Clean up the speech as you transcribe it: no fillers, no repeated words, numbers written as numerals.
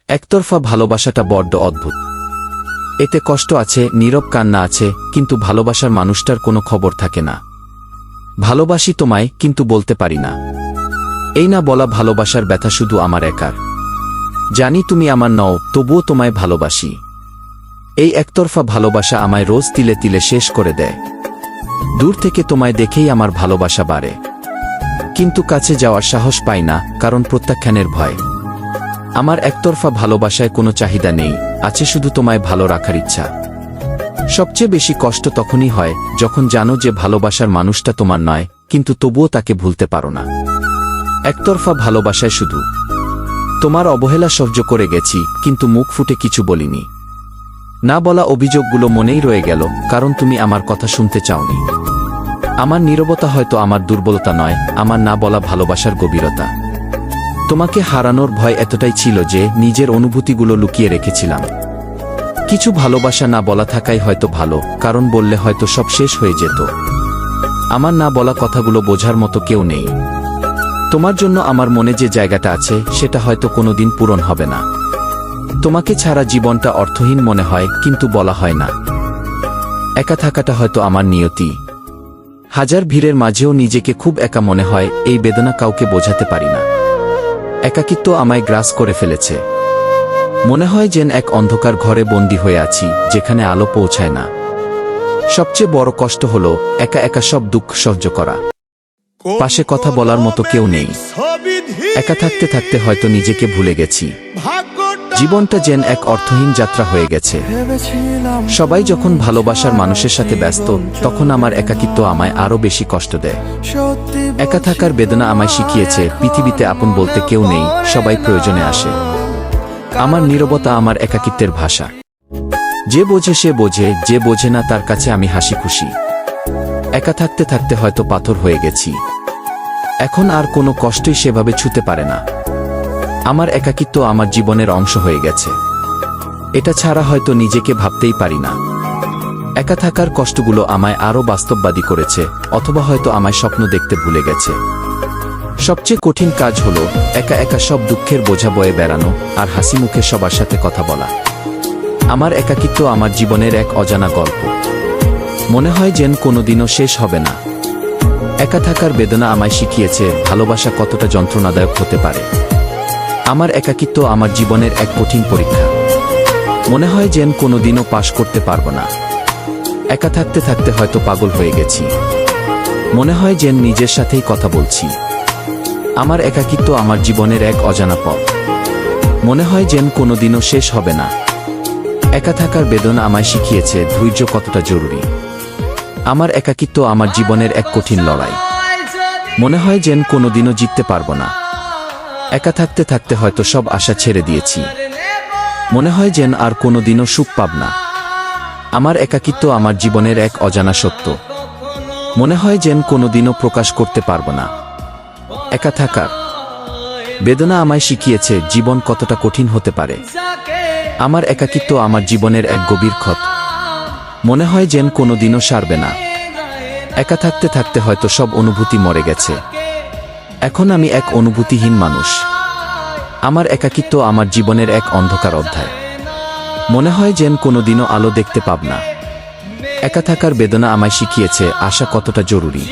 একতরফা ভালোবাসাটা বড্ড অদ্ভুত। এতে কষ্ট আছে, নীরব কান্না আছে, কিন্তু ভালোবাসার মানুষটার কোনো খবর থাকে না। ভালোবাসি তোমায়, কিন্তু বলতে পারি না। এই না বলা ভালোবাসার ব্যথা শুধু আমার একার। জানি তুমি আমার নও, তবুও তোমায় ভালোবাসি। এই একতরফা ভালোবাসা আমায় রোজ তিলে তিলে শেষ করে দেয়। দূর থেকে তোমায় দেখেই আমার ভালোবাসা বাড়ে, কিন্তু কাছে যাওয়ার সাহস পাই না, কারণ প্রত্যাখ্যানের ভয়। আমার একতরফা ভালোবাসায় কোনো চাহিদা নেই, আছে শুধু তোমায় ভালো রাখার ইচ্ছা। সবচেয়ে বেশি কষ্ট তখনই হয় যখন জানো যে ভালোবাসার মানুষটা তোমার নয়, কিন্তু তবুও তাকে ভুলতে পারো না। একতরফা ভালোবাসায় শুধু তোমার অবহেলা সহ্য করে গেছি, কিন্তু মুখ ফুটে কিছু বলিনি। না বলা অভিযোগগুলো মনেই রয়ে গেল, কারণ তুমি আমার কথা শুনতে চাওনি। আমার নীরবতা হয়তো আমার দুর্বলতা নয়, আমার না বলা ভালোবাসার গভীরতা। তোমাকে হারানোর ভয় এতটাই ছিল যে নিজের অনুভূতিগুলো লুকিয়ে রেখেছিলাম। কিছু ভালোবাসা না বলা থাকাই হয়তো ভালো, কারণ বললে হয়তো সব শেষ হয়ে যেত। আমার না বলা কথাগুলো বোঝার মতো কেউ নেই। তোমার জন্য আমার মনে যে জায়গাটা আছে সেটা হয়তো কোনোদিন পূরণ হবে না। তোমাকে ছাড়া জীবনটা অর্থহীন মনে হয়, কিন্তু বলা হয় না। একা থাকাটা হয়তো আমার নিয়তি। হাজার ভিড়ের মাঝেও নিজেকে খুব একা মনে হয়, এই বেদনা কাউকে বোঝাতে পারি না। একাকিত্ব আমায় গ্রাস করে ফেলেছে। মনে হয় যেন এক অন্ধকার ঘরে বন্দী হয়ে আছি, যেখানে আলো পৌঁছায় না। সবচেয়ে বড় কষ্ট হলো একা একা সব দুঃখ সহ্য করা। পাশে কথা বলার মতো কেউ নেই। একা থাকতে থাকতে হয়তো নিজেকে ভুলে গেছি। জীবনটা যেন এক অর্থহীন যাত্রা হয়ে গেছে। সবাই যখন ভালোবাসার মানুষের সাথে ব্যস্ত, তখন আমার একাকিত্ব আমায় আরো বেশি কষ্ট দেয়। একা থাকার বেদনা আমায় শিখিয়েছে পৃথিবীতে আপন বলতে কেউ নেই, সবাই প্রয়োজনে আসে। আমার নীরবতা আমার একাকিত্বের ভাষা। যে বোঝে সে বোঝে, যে বোঝে না তার কাছে আমি হাসি খুশি। একা থাকতে থাকতে হয়তো পাথর হয়ে গেছি। এখন আর কোনো কষ্টই সেভাবে ছুঁতে পারে না। আমার একাকিত্ব আমার জীবনের অংশ হয়ে গেছে। এটা ছাড়া হয়তো নিজেকে ভাবতেই পারি না। একা থাকার কষ্টগুলো আমায় আরো বাস্তববাদী করেছে, অথবা হয়তো আমায় স্বপ্ন দেখতে ভুলে গেছে। সবচেয়ে কঠিন কাজ হলো একা একা সব দুঃখের বোঝা বয়ে বেড়ানো আর হাসি মুখে সবার সাথে কথা বলা। আমার একাকিত্ব আমার জীবনের এক অজানা গল্প। মনে হয় যেন কোনোদিনও শেষ হবে না। একা থাকার বেদনা আমায় শিখিয়েছে ভালোবাসা কতটা যন্ত্রণাদায়ক হতে পারে। আমার একাকিত্ব আমার জীবনের এক কঠিন পরীক্ষা। মনে হয় যেন কোনোদিনও পাশ করতে পারব না। একা থাকতে থাকতে হয়তো পাগল হয়ে গেছি। মনে হয় যেন নিজের সাথেই কথা বলছি। আমার একাকিত্ব আমার জীবনের এক অজানা পথ। মনে হয় যেন কোনোদিনও শেষ হবে না। একা থাকার বেদনা আমায় শিখিয়েছে ধৈর্য কতটা জরুরি। আমার একাকিত্ব আমার জীবনের এক কঠিন লড়াই। মনে হয় যেন কোনোদিনও জিততে পারব না। একা থাকতে থাকতে হয়তো সব আশা ছেড়ে দিয়েছি। মনে হয় যেন আর কোনোদিনও সুখ পাব না। আমার একাকিত্ব আমার জীবনের এক অজানা সত্য। মনে হয় যেন কোনোদিনও প্রকাশ করতে পারব না। একা থাকার বেদনা আমায় শিখিয়েছে জীবন কতটা কঠিন হতে পারে। আমার একাকিত্ব আমার জীবনের এক গভীর ক্ষত। মনে হয় যেন কোনোদিনও সারবে না। একা থাকতে থাকতে হয়তো সব অনুভূতি মরে গেছে। এখন আমি এক অনুভূতিহীন মানুষ। আমার একাকিত্ব আমার জীবনের এক অন্ধকার অধ্যায়। মনে হয় যেন কোনোদিনও আলো দেখতে পাব না। একা থাকার বেদনা আমায় শিখিয়েছে আশা কতটা জরুরি।